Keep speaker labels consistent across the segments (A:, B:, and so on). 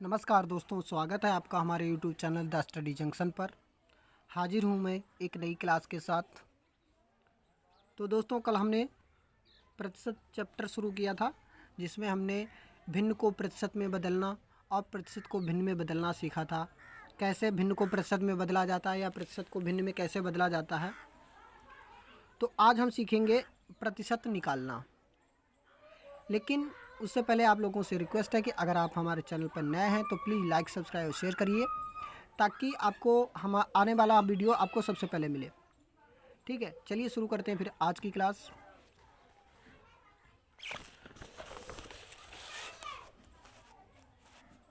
A: नमस्कार दोस्तों, स्वागत है आपका हमारे YouTube channel the study junction पर। हाजिर हूँ मैं एक नई क्लास के साथ। तो दोस्तों, कल हमने प्रतिशत चैप्टर शुरू किया था, जिसमें हमने भिन्न को प्रतिशत में बदलना और प्रतिशत को भिन्न में बदलना सीखा था। कैसे भिन्न को प्रतिशत में बदला जाता है या प्रतिशत को भिन्न में कैसे बदला जाता है। तो आज हम सीखेंगे प्रतिशत निकालना। लेकिन उससे पहले आप लोगों से रिक्वेस्ट है कि अगर आप हमारे चैनल पर नए हैं तो प्लीज़ लाइक, सब्सक्राइब और शेयर करिए, ताकि आपको हम आने वाला वीडियो आपको सबसे पहले मिले। ठीक है, चलिए शुरू करते हैं फिर आज की क्लास।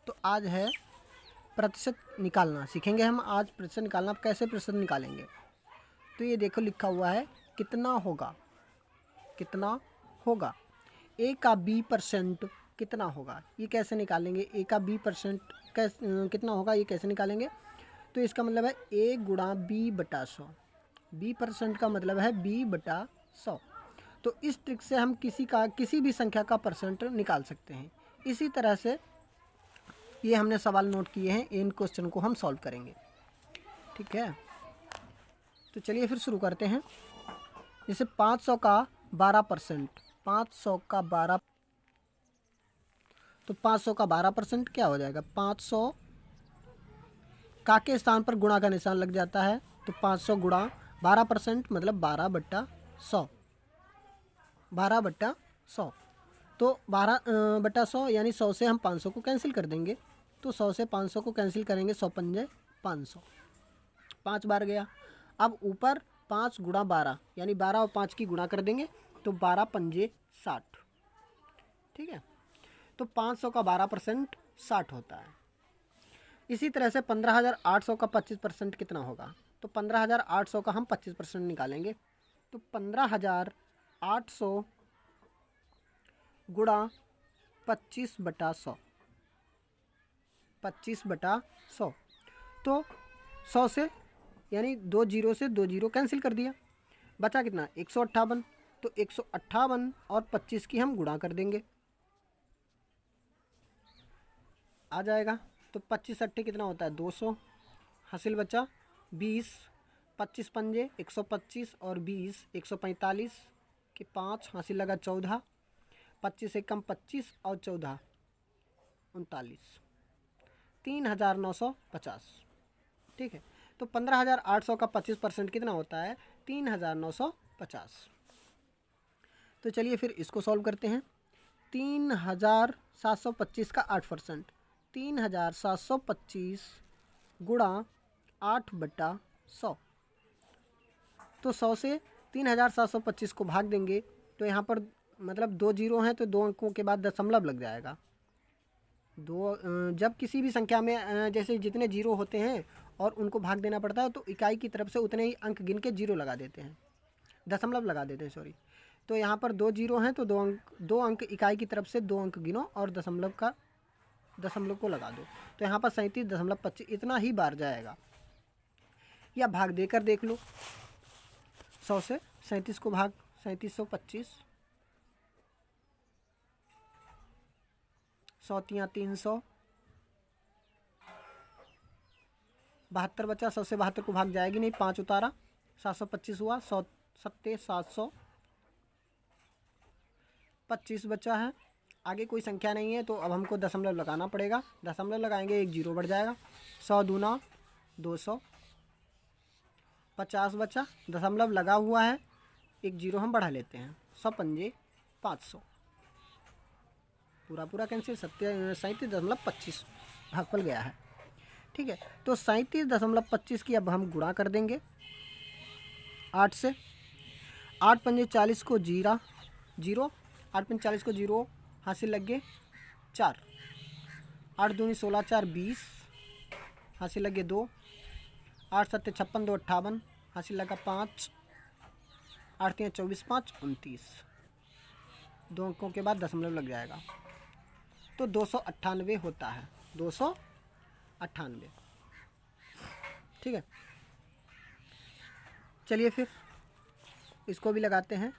A: तो आज है प्रतिशत निकालना। सीखेंगे हम आज प्रतिशत निकालना। कैसे प्रतिशत निकालेंगे, तो ये देखो लिखा हुआ है कितना होगा। कितना होगा ए का 20% कितना होगा, ये कैसे निकालेंगे। ए का 20% कितना होगा, ये कैसे निकालेंगे। तो इसका मतलब है ए गुणा 20/100। 20% का मतलब है 20/100। तो इस ट्रिक से हम किसी भी संख्या का परसेंट निकाल सकते हैं। इसी तरह से ये हमने सवाल नोट किए हैं, इन क्वेश्चन को हम सॉल्व करेंगे। ठीक है, तो चलिए फिर शुरू करते हैं। जैसे 500 का 12%, 500 का 12, तो 500 का 12% क्या हो जाएगा। 500 का के स्थान पर गुणा का निशान लग जाता है, तो 500 गुणा 12% मतलब 12/100। 12/100, तो 12/100 यानी 100 से हम 500 को कैंसिल कर देंगे। तो 100 से 500 को कैंसिल करेंगे, 100 पंजे 500, 5 बार गया। अब ऊपर 5 गुणा 12 यानी 12 और 5 की गुणा कर देंगे, तो 12 पंजे 60। ठीक है, तो 500 का 12% 60 होता है। इसी तरह से 15,800 का 25% कितना होगा। तो 15,800 का हम 25% निकालेंगे, तो 15,800 गुणा 25/100, 25/100। तो 100 से यानी 2 जीरो से 2 जीरो कैंसिल कर दिया, बचा कितना 158। तो 158 और 25 की हम गुणा कर देंगे, आ जाएगा। तो 25 अट्ठे कितना होता है 200, हासिल बचा 20। 25 पंजे 125 और 20 145 के 5, हासिल लगा 14। 25 से कम 25 और 14 39, 3,950। ठीक है, तो 15,800 का 25% कितना होता है 3,950। तो चलिए फिर इसको सॉल्व करते हैं। 3,725 का 8%, 3,725 गुणा 8/100। तो 100 से 3,725 को भाग देंगे, तो यहाँ पर मतलब 2 जीरो हैं, तो 2 अंकों के बाद दशमलव लग जाएगा। जब किसी भी संख्या में जैसे जितने जीरो होते हैं और उनको भाग देना पड़ता है, तो इकाई की तरफ से उतने ही अंक गिन के जीरो लगा देते हैं, दशमलव लगा देते हैं, सॉरी। तो यहाँ पर 2 जीरो हैं, तो 2 अंक इकाई की तरफ से 2 अंक गिनो और दशमलव को लगा दो। तो यहाँ पर 37.25 इतना ही बार जाएगा, या भाग देकर देख लो। 100 से 37 को भाग 3725, 100 तियाँ 300, 72 बचा। 100 से 72 को भाग जाएगी नहीं, 5 उतारा, 725 हुआ। 100 सत्ते 725 बचा है। आगे कोई संख्या नहीं है, तो अब हमको दशमलव लगाना पड़ेगा। दशमलव लगाएंगे, एक जीरो बढ़ जाएगा। 100 दूना 200, 50 बचा। दशमलव लगा हुआ है, एक जीरो हम बढ़ा लेते हैं। 100 पंजे 500, पूरा कैंसिल। 37.25 भागफल गया है। ठीक है, तो 37.25 की अब हम गुणा कर देंगे 8 से। 8 पंजे 40 को जीरो, 8 पंजे 40 को जीरो, हासिल लग गए 4। 8 दूनी 16, 4 20, हासिल लगे 2। 8 सत्ते 56, 2 58, हासिल लगा 5। 8 तियाँ 24, 5 29, 2 अंकों के बाद दशमलव लग जाएगा, तो 298 होता है। 298। ठीक है, चलिए फिर इसको भी लगाते हैं।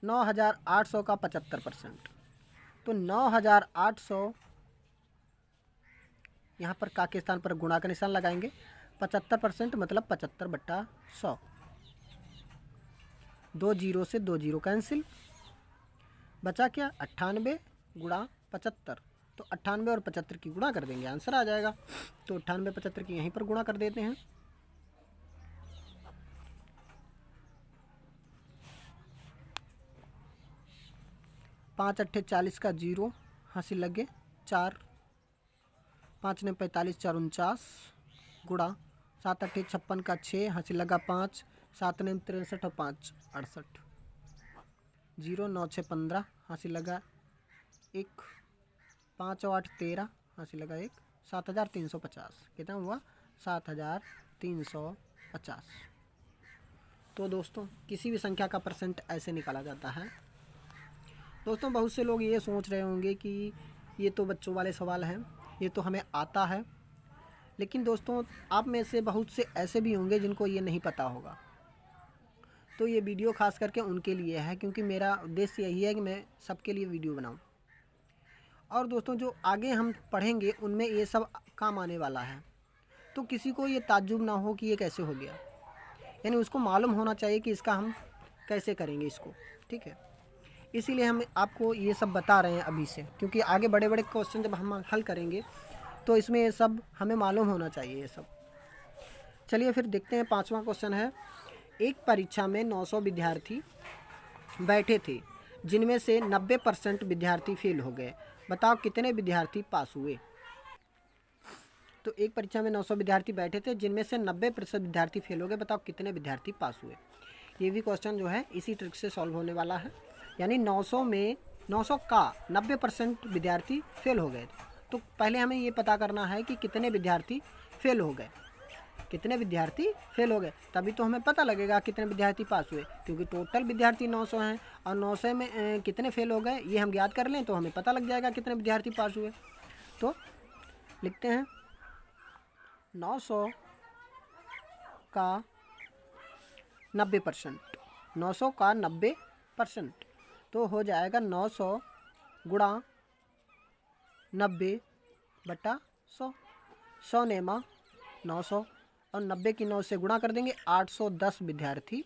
A: 9,800 का 75%, तो 9,800 यहाँ पर का के स्थान पर गुणा का निशान लगाएंगे। 75% मतलब 75/100। 2 जीरो से 2 जीरो कैंसिल, बचा क्या 98 गुणा 75। तो 98 और 75 की गुणा कर देंगे, आंसर आ जाएगा। तो 98 75 की यहीं पर गुणा कर देते हैं। 5 अट्ठे 40 का 0 हासिल लगे 4, 5 ने 45 4 49 गुणा 7 अट्ठे 56 का 6 हासिल लगा 5, 7 ने 63 और 5 68, 0 9 6 15 हासिल लगा 1, 5 और 8 13 हासिल लगा 1, 7350 कितना हुआ 7350। तो दोस्तों किसी भी संख्या का परसेंट ऐसे निकाला जाता है। दोस्तों बहुत से लोग ये सोच रहे होंगे कि ये तो बच्चों वाले सवाल हैं, ये तो हमें आता है, लेकिन दोस्तों आप में से बहुत से ऐसे भी होंगे जिनको ये नहीं पता होगा। तो ये वीडियो खास करके उनके लिए है, क्योंकि मेरा उद्देश्य यही है कि मैं सबके लिए वीडियो बनाऊं। और दोस्तों जो आगे हम पढ़ेंगे उनमें ये सब काम आने वाला है, तो किसी को ये ताज्जुब ना हो कि ये कैसे हो गया, यानी उसको मालूम होना चाहिए कि इसका हम कैसे करेंगे इसको, ठीक है। इसीलिए हम आपको ये सब बता रहे हैं अभी से, क्योंकि आगे बड़े बड़े क्वेश्चन जब हम हल करेंगे तो इसमें ये सब हमें मालूम होना चाहिए ये सब। चलिए फिर देखते हैं। 5वां क्वेश्चन है, एक परीक्षा में 900 विद्यार्थी बैठे थे जिनमें से 90% विद्यार्थी फेल हो गए, बताओ कितने विद्यार्थी पास हुए। तो एक परीक्षा में 900 विद्यार्थी बैठे थे जिनमें से 90% विद्यार्थी फेल हो गए, बताओ कितने विद्यार्थी पास हुए। ये भी क्वेश्चन जो है इसी ट्रिक से सॉल्व होने वाला है, यानी 900 में 900 का 90% विद्यार्थी फेल हो गए। तो पहले हमें ये पता करना है कि कितने विद्यार्थी फेल हो गए, कितने विद्यार्थी फेल हो गए, तभी तो हमें पता लगेगा कितने विद्यार्थी पास हुए, क्योंकि टोटल विद्यार्थी 900 हैं और 900 में कितने फेल हो गए ये हम याद कर लें तो हमें पता लग जाएगा कितने विद्यार्थी पास हुए। तो लिखते हैं 900 का 90%, 900 का 90%, तो हो जाएगा 900 गुणा 90/100। 100 नेमा 900 और 90 की 9 से गुणा कर देंगे, 810 विद्यार्थी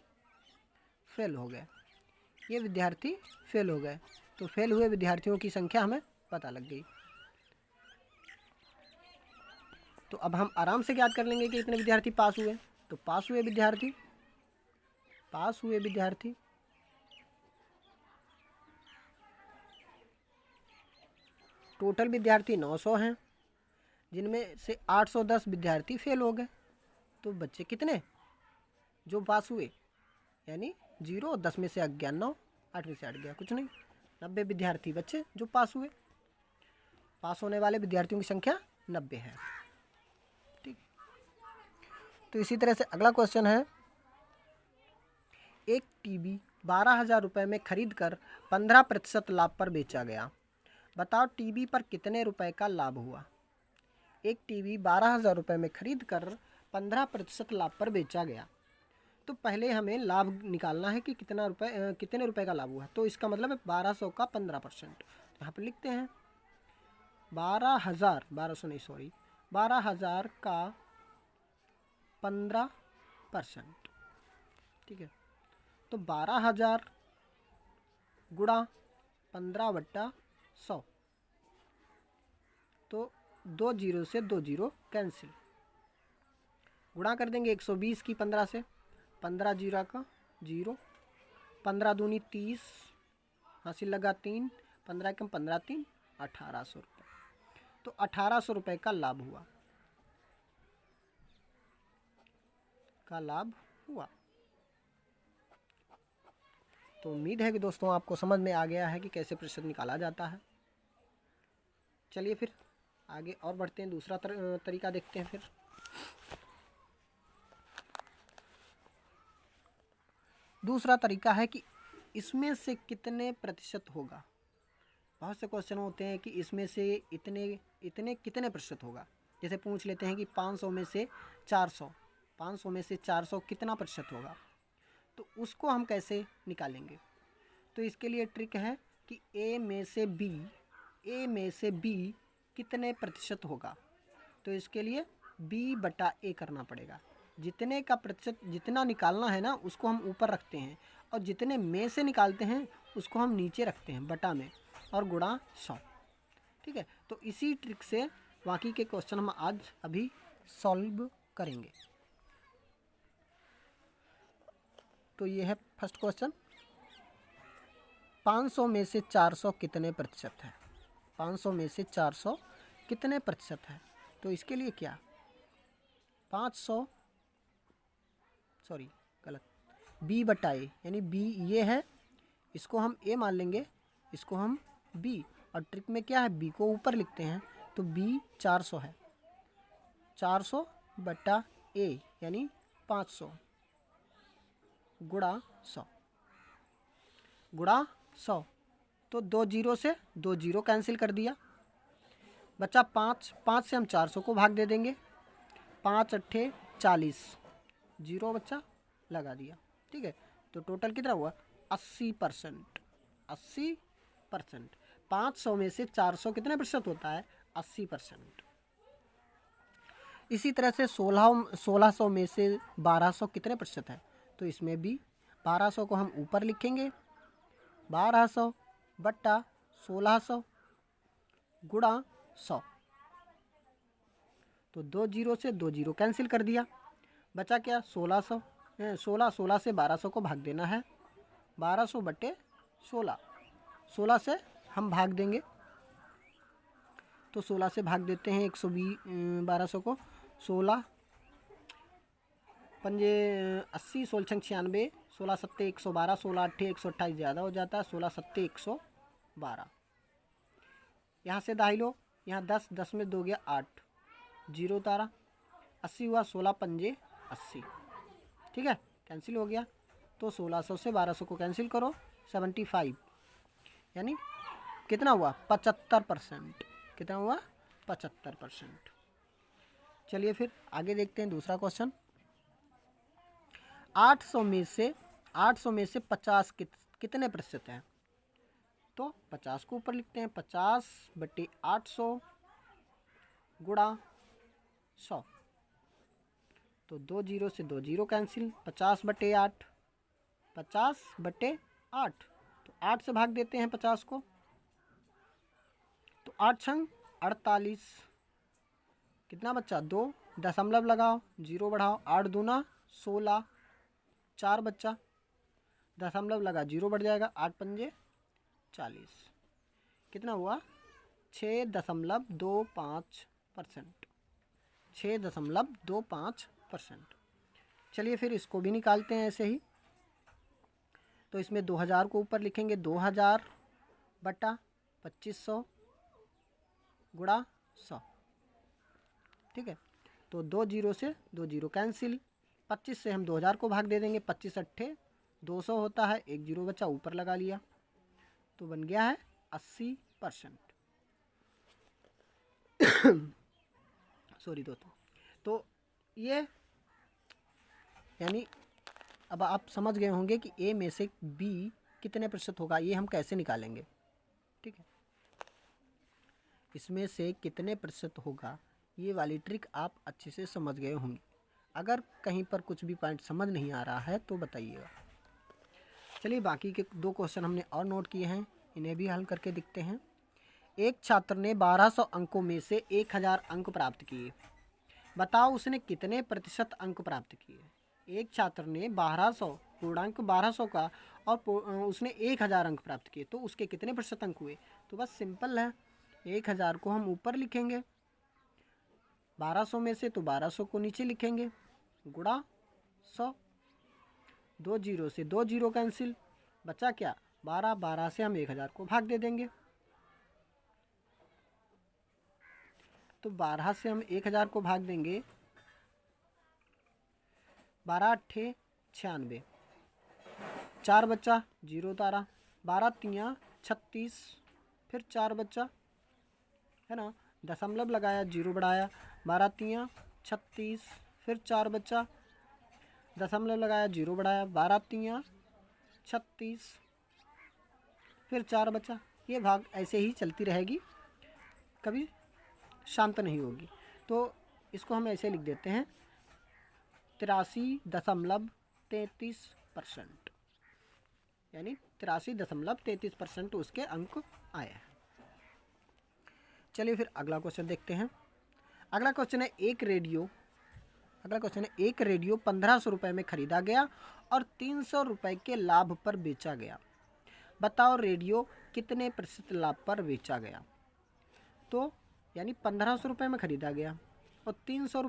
A: फेल हो गए। ये विद्यार्थी फेल हो गए, तो फेल हुए विद्यार्थियों की संख्या हमें पता लग गई। तो अब हम आराम से याद कर लेंगे कि इतने विद्यार्थी पास हुए। तो पास हुए विद्यार्थी टोटल विद्यार्थी 900 हैं, जिनमें से 810 विद्यार्थी फेल हो गए। तो बच्चे कितने जो पास हुए, यानी 0, 10 में से 11 9, 8 में से 8 गया कुछ नहीं, 90 विद्यार्थी बच्चे जो पास हुए। पास होने वाले विद्यार्थियों की संख्या 90 है, ठीक। तो इसी तरह से अगला क्वेश्चन है, एक टीवी 12,000 रुपये में खरीद कर 15% लाभ पर बेचा गया, बताओ टीवी पर कितने रुपए का लाभ हुआ। एक टीवी 12,000 रुपये में खरीद कर 15% लाभ पर बेचा गया, तो पहले हमें लाभ निकालना है कि कितने रुपए का लाभ हुआ। तो इसका मतलब है 1200 का 15%। तो यहाँ पर लिखते हैं 12,000 का 15%, ठीक है। तो 12,000 गुणा 15/100, तो 2 जीरो से 2 जीरो कैंसिल, गुणा कर देंगे 120 की 15 से, 15 जीरो का 0, 15 दूनी 30 हासिल लगा 3, 15 कम 15 3 1800 रुपये। तो 1800 रुपये का लाभ हुआ। तो उम्मीद है कि दोस्तों आपको समझ में आ गया है कि कैसे प्रतिशत निकाला जाता है। चलिए फिर आगे और बढ़ते हैं, दूसरा तरीका देखते हैं। फिर दूसरा तरीका है कि इसमें से कितने प्रतिशत होगा। बहुत से क्वेश्चन होते हैं कि इसमें से इतने कितने प्रतिशत होगा। जैसे पूछ लेते हैं कि 500 में से 400 कितना प्रतिशत होगा, तो उसको हम कैसे निकालेंगे। तो इसके लिए ट्रिक है कि ए में से बी कितने प्रतिशत होगा, तो इसके लिए b/a करना पड़ेगा। जितने का प्रतिशत जितना निकालना है ना उसको हम ऊपर रखते हैं और जितने में से निकालते हैं उसको हम नीचे रखते हैं बटा में और गुणा 100। ठीक है, तो इसी ट्रिक से बाकी के क्वेश्चन हम आज अभी सॉल्व करेंगे। तो ये है फर्स्ट क्वेश्चन, 500 में से 400 कितने प्रतिशत है? 500 में से 400 कितने प्रतिशत है? तो इसके लिए क्या, 500 सॉरी गलत, b/a यानी b ये है, इसको हम a मान लेंगे, इसको हम b, और ट्रिक में क्या है b को ऊपर लिखते हैं, तो b 400 है, 400/a यानी 500 गुणा 100 गुणा 100। तो 2 जीरो से 2 जीरो कैंसिल कर दिया, बचा 5, 5 से हम 400 को भाग दे देंगे, 5 अट्ठे 40, जीरो बच्चा लगा दिया। ठीक है, तो टोटल कितना हुआ 80%। 80%, 500 में से 400 कितने प्रतिशत होता है 80%। इसी तरह से 1600 में से 1200 कितने प्रतिशत है? तो इसमें भी 1200 को हम ऊपर लिखेंगे, 1200/1600 गुणा 100। तो 2 जीरो से 2 जीरो कैंसिल कर दिया, बचा क्या 1600, 16 से 1200 को भाग देना है, 1200/16, 16 से हम भाग देंगे, तो 16 से भाग देते हैं 120, 1200 को, 16 पंजे 80, 16 छंग 96, 16 सत्ते 112, 16 अट्ठे 128 ज़्यादा हो जाता है, 16 सत्ते 112। यहाँ से दाही लो, यहाँ 10, 10 में 2 गया 8, जीरो उतारा, 80 हुआ, 16 पंजे 80। ठीक है, कैंसिल हो गया, तो 1600 से 1200 को कैंसिल करो, 75 यानी कितना हुआ 75%। कितना हुआ 75%। चलिए फिर आगे देखते हैं दूसरा क्वेश्चन, 800 में से 50 कितने प्रतिशत है? तो 50 को ऊपर लिखते हैं, 50/800 गुणा 100। तो 2 जीरो से 2 जीरो कैंसिल, 50/8, 50/8, तो 8 से भाग देते हैं 50 को, तो 8 छंग 48, कितना बच्चा 2, दशमलव लगाओ, जीरो बढ़ाओ, 8 दूना 16, 4 बच्चा, दशमलव लगा जीरो बढ़ जाएगा, 8 पंजे 40, कितना हुआ 6.25%। 6.25%। चलिए फिर इसको भी निकालते हैं ऐसे ही। तो इसमें 2000 को ऊपर लिखेंगे, 2000/2500 गुणा 100। ठीक है, तो 2 जीरो से 2 जीरो कैंसिल, 25 से हम 2000 को भाग दे देंगे, 25 अट्ठे 200 होता है, 1 जीरो बचा ऊपर लगा लिया, तो बन गया है 80%। सॉरी दोस्तों, तो ये यानी अब आप समझ गए होंगे कि ए में से बी कितने प्रतिशत होगा, ये हम कैसे निकालेंगे। ठीक है, इसमें से कितने प्रतिशत होगा ये वाली ट्रिक आप अच्छे से समझ गए होंगे। अगर कहीं पर कुछ भी पॉइंट समझ नहीं आ रहा है तो बताइएगा। चलिए बाकी के 2 क्वेश्चन हमने और नोट किए हैं, इन्हें भी हल करके दिखते हैं। एक छात्र ने 1200 अंकों में से 1000 अंक प्राप्त किए, बताओ उसने कितने प्रतिशत अंक प्राप्त किए। एक छात्र ने 1200 पूर्णांक 1200 का और उसने 1000 अंक प्राप्त किए, तो उसके कितने प्रतिशत अंक हुए। तो बस सिंपल है, 1000 को हम ऊपर लिखेंगे, 1200 में से तो 1200 को नीचे लिखेंगे, गुणा 100। 2 जीरो से 2 जीरो कैंसिल, बचा क्या 12, 12 से हम 1000 को भाग दे देंगे, तो 12 से हम 1000 को भाग देंगे, 12 अट्ठे 96, 4 बच्चा जीरो उतारा, 12 तियाँ 36, फिर 4 बच्चा है ना, दशमलव लगाया जीरो बढ़ाया, 12 तियाँ 36, फिर 4 बच्चा, दशमलव लगाया जीरो बढ़ाया, 12 तियाँ 36, फिर 4 बचा। ये भाग ऐसे ही चलती रहेगी, कभी शांत नहीं होगी। तो इसको हम ऐसे लिख देते हैं 83.33%, यानी 83.33% उसके अंक आए हैं। चलिए फिर अगला क्वेश्चन देखते हैं। अगला क्वेश्चन है एक रेडियो 1500 रुपये में खरीदा गया और 300 रुपये के लाभ पर बेचा गया। बताओ रेडियो कितने प्रतिशत लाभ पर बेचा गया। तो यानी 1500 रुपये में खरीदा गया और 300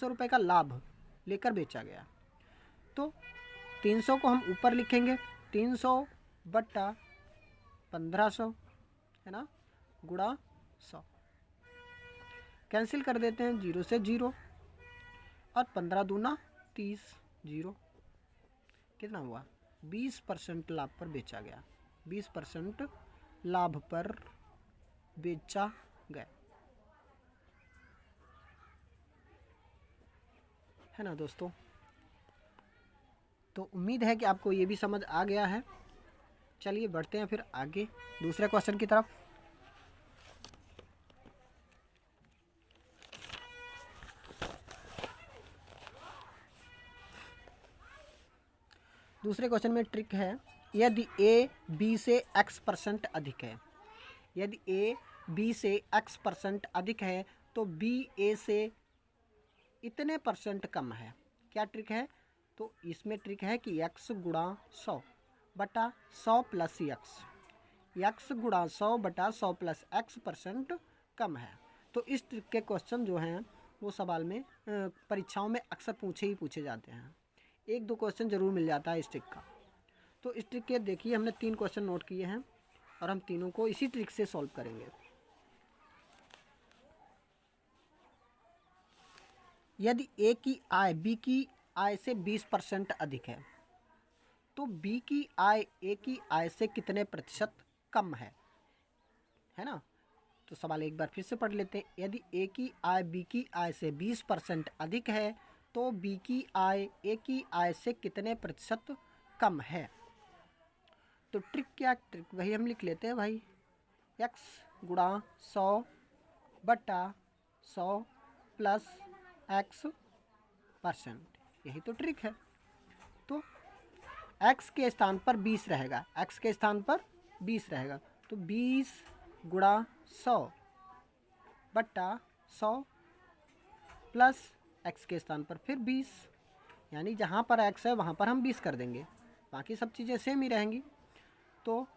A: रुपये का लाभ लेकर बेचा गया। तो 300 को हम ऊपर लिखेंगे, 300 बट्टा 1500 है ना, गुणा 100। कैंसिल कर देते हैं, 0 से 0 और 15 दूना 30, 0 कितना हुआ 20% लाभ पर बेचा गया। 20% लाभ पर बेचा गया, है ना दोस्तों। तो उम्मीद है कि आपको ये भी समझ आ गया है। चलिए बढ़ते हैं फिर आगे दूसरे क्वेश्चन की तरफ। दूसरे क्वेश्चन में ट्रिक है, यदि a b से x% अधिक है, यदि a b से x% अधिक है तो b a से इतने % कम है। क्या ट्रिक है, तो इसमें ट्रिक है कि x गुणा 100 बटा 100 प्लस x गुणा 100 बटा 100 प्लस x% कम है। तो इस ट्रिक के क्वेश्चन जो हैं वो सवाल में परीक्षाओं में अक्सर पूछे जाते हैं। 1-2 क्वेश्चन ज़रूर मिल जाता है इस ट्रिक का। तो इस ट्रिक के देखिए हमने 3 क्वेश्चन नोट किए हैं और हम तीनों को इसी ट्रिक से सॉल्व करेंगे। यदि a की आय b की आय से 20% अधिक है तो b की आय a की आय से कितने प्रतिशत कम है ना। तो सवाल एक बार फिर से पढ़ लेते हैं। यदि a की आय b की आय से 20% अधिक है तो b की आय a की आय से कितने प्रतिशत कम है। तो ट्रिक क्या, ट्रिक वही हम लिख लेते हैं भाई, x गुणा 100 बटा 100 प्लस x%, यही तो ट्रिक है। तो x के स्थान पर 20 रहेगा, x के स्थान पर 20 रहेगा, तो 20 गुणा 100 बट्टा 100 प्लस x के स्थान पर फिर 20, यानी जहाँ पर x है वहाँ पर हम 20 कर देंगे, बाकी सब चीज़ें सेम ही रहेंगी। तो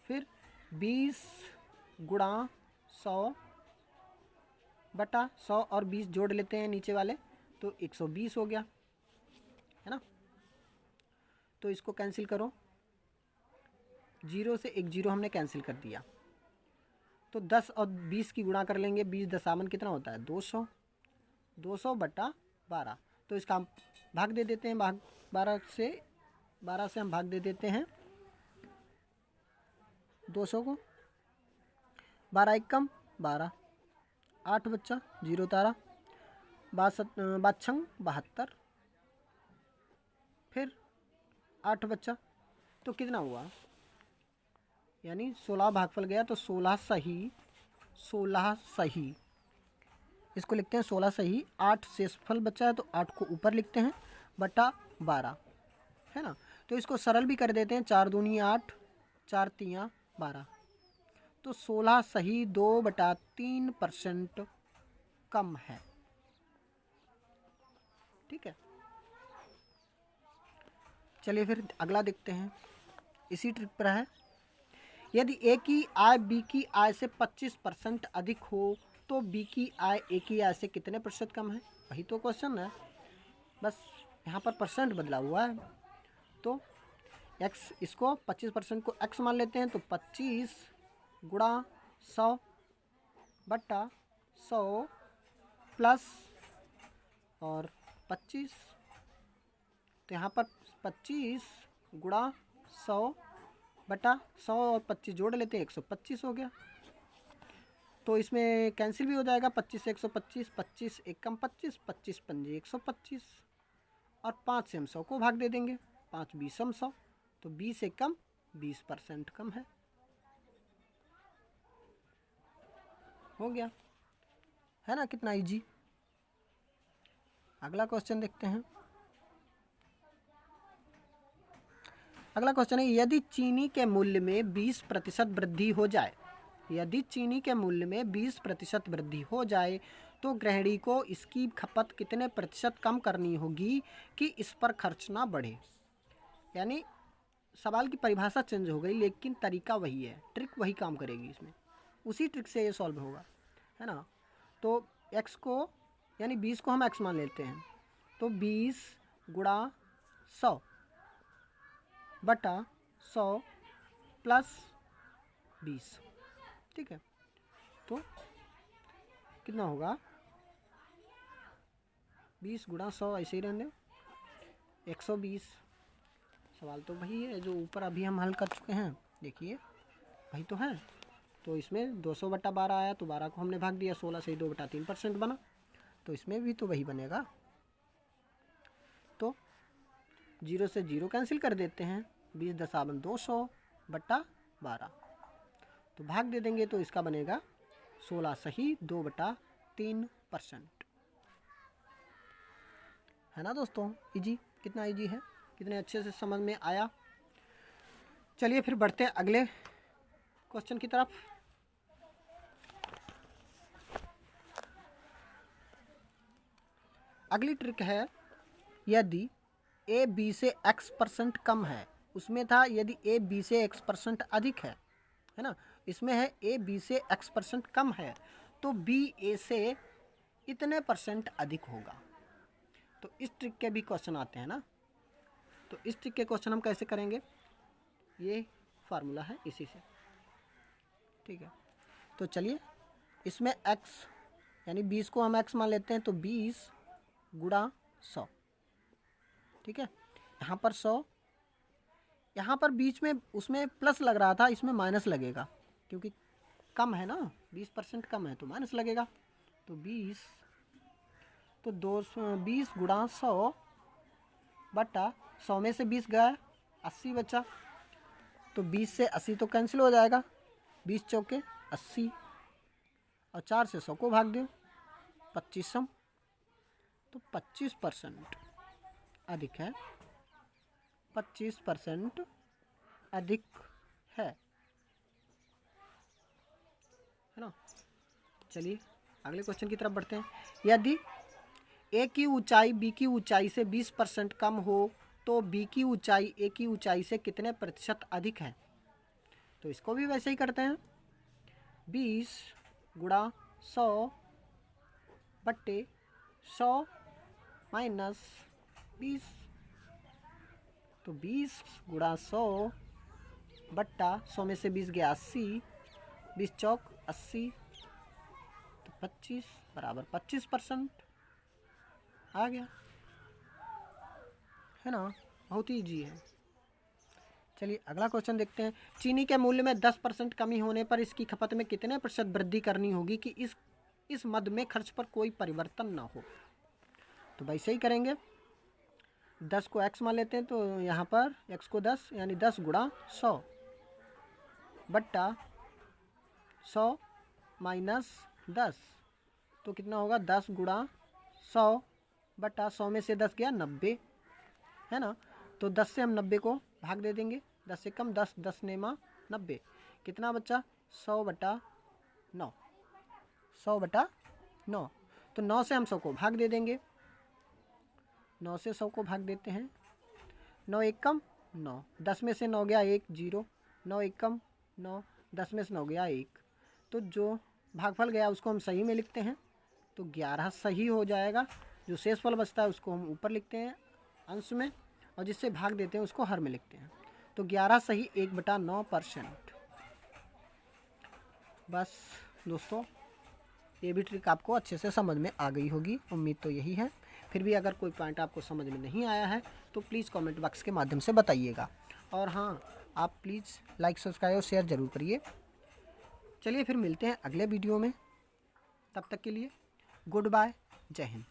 A: फिर 20 गुणा 100 बटा 100 और 20 जोड़ लेते हैं नीचे वाले, तो 120 हो गया, है ना। तो इसको कैंसिल करो, 0 से एक 0 हमने कैंसिल कर दिया। तो 10 और 20 की गुणा कर लेंगे, 20 दशामन कितना होता है 200, 200 बटा 12। तो इसका हम भाग दे देते हैं, भाग 12 से हम भाग दे देते हैं 200 को, 12 एकम 12, 8 बच्चा 0 तारा, 5 72, फिर 8 बच्चा, तो कितना हुआ, यानी 16 भागफल गया तो 16 सही, इसको लिखते हैं 16 सही। 8 शेषफल बचा है तो 8 को ऊपर लिखते हैं बटा 12, है ना। तो इसको सरल भी कर देते हैं, 4 दूनी 8, 4 तियाँ 12, तो 16 सही 2/3% कम है, ठीक है। चलिए फिर अगला देखते हैं, इसी ट्रिक पर है। यदि a की आय b की आय से 25% अधिक हो तो b की आय a की आय से कितने प्रतिशत कम है। वही तो क्वेश्चन है, बस यहाँ पर परसेंट बदला हुआ है। तो x, इसको 25% को x मान लेते हैं, तो 25 गुणा 100 बट्टा 100 प्लस और 25, तो यहाँ पर 25 गुणा 100 बटा 100 और 25 जोड़ लेते हैं, 125 हो गया। तो इसमें कैंसिल भी हो जाएगा, 25 से 125, 25 एकम 25, 25 पंजे 125 और 5 से हम 100 को भाग दे देंगे, 5 20 हम 100, तो 20 एकम 20% कम है, हो गया। है ना, कितना इजी। अगला क्वेश्चन देखते हैं। अगला क्वेश्चन है, यदि चीनी के मूल्य में 20% वृद्धि हो जाए, यदि चीनी के मूल्य में 20% वृद्धि हो जाए तो गृहिणी को इसकी खपत कितने प्रतिशत कम करनी होगी कि इस पर खर्च ना बढ़े। यानी सवाल की परिभाषा चेंज हो गई लेकिन तरीका वही है, ट्रिक वही काम करेगी इसमें, उसी ट्रिक से ये सॉल्व होगा, है ना। तो x को यानी 20 को हम x मान लेते हैं, तो 20 गुणा 100 बटा 100 प्लस 20, ठीक है। तो कितना होगा, 20 गुणा 100 ऐसे ही रहने, 120। सवाल तो वही है जो ऊपर अभी हम हल कर चुके हैं, देखिए वही तो है। तो इसमें 200 बटा 12 आया, तो 12 को हमने भाग दिया 16 से, 2 बटा 3% बना, तो इसमें भी तो वही बनेगा। तो 0 से 0 कैंसिल कर देते हैं, 20 दशावन 200 बटा 12, तो भाग दे देंगे तो इसका बनेगा 16 सही 2 बटा 3%, है ना दोस्तों। इजी, कितना इजी है, कितने अच्छे से समझ में आया। चलिए फिर बढ़ते हैं अगले क्वेश्चन की तरफ। अगली ट्रिक है, यदि a b से x% कम है, उसमें था यदि a b से x% अधिक है ना, इसमें है a b से x% कम है तो b a से इतने % अधिक होगा। तो इस ट्रिक के भी क्वेश्चन आते हैं ना, तो इस ट्रिक के क्वेश्चन हम कैसे करेंगे, ये फार्मूला है इसी से, ठीक है। तो चलिए इसमें x यानी 20 को हम x मान लेते हैं, तो 20 गुणा 100, ठीक है। यहाँ पर 100, यहाँ पर बीच में उसमें प्लस लग रहा था, इसमें माइनस लगेगा क्योंकि कम है ना, 20% कम है तो माइनस लगेगा। तो 20 तो 20 गुणा 100 बटा 100 में से 20 गया 80 बचा, तो 20 से 80 तो कैंसिल हो जाएगा, 20 चौके 80 और 4 से 100 को भाग दो 25, तो 25% अधिक है, 25% अधिक है ना। चलिए अगले क्वेश्चन की तरफ बढ़ते हैं। यदि ए की ऊंचाई बी की ऊंचाई से 20% कम हो तो बी की ऊंचाई ए की ऊंचाई से कितने प्रतिशत अधिक है। तो इसको भी वैसे ही करते हैं, 20 गुणा 100 बट्टे 100 माइनस 20, तो 20 गुणा 100 बट्टा 100 में से 20 गया 80, 20 चौक 80, तो 25 बराबर 25% आ गया, है ना, बहुत ही ईजी है। चलिए अगला क्वेश्चन देखते हैं। चीनी के मूल्य में 10% कमी होने पर इसकी खपत में कितने प्रतिशत वृद्धि करनी होगी कि इस मद में खर्च पर कोई परिवर्तन ना हो। तो वैसे ही करेंगे, 10 को x मान लेते हैं, तो यहाँ पर x को 10 यानी 10 गुणा 100 बट्टा 100 माइनस 10, तो कितना होगा 10 गुणा 100 बटा 100 में से 10 गया 90, है ना। तो 10 से हम 90 को भाग दे देंगे, 10 से कम 10, 10 नेमा 90, कितना बचा 100 बटा 9, 100 बटा 9, तो 9 से हम 100 को भाग दे देंगे, 9 से 100 को भाग देते हैं, 9 एक कम 9, 10 में से 9 गया 1 0, 9 एक कम 9, 10 में से 9 गया 1, तो जो भागफल गया उसको हम सही में लिखते हैं, तो 11 सही हो जाएगा। जो शेष फल बचता है उसको हम ऊपर लिखते हैं अंश में, और जिससे भाग देते हैं उसको हर में लिखते हैं, तो 11 सही 1/9%। बस दोस्तों ये भी ट्रिक आपको अच्छे से समझ में आ गई होगी, उम्मीद तो यही है। फिर भी अगर कोई पॉइंट आपको समझ में नहीं आया है तो प्लीज़ कमेंट बॉक्स के माध्यम से बताइएगा, और हाँ आप प्लीज़ लाइक सब्सक्राइब और शेयर ज़रूर करिए। चलिए फिर मिलते हैं अगले वीडियो में, तब तक के लिए गुड बाय, जय हिंद।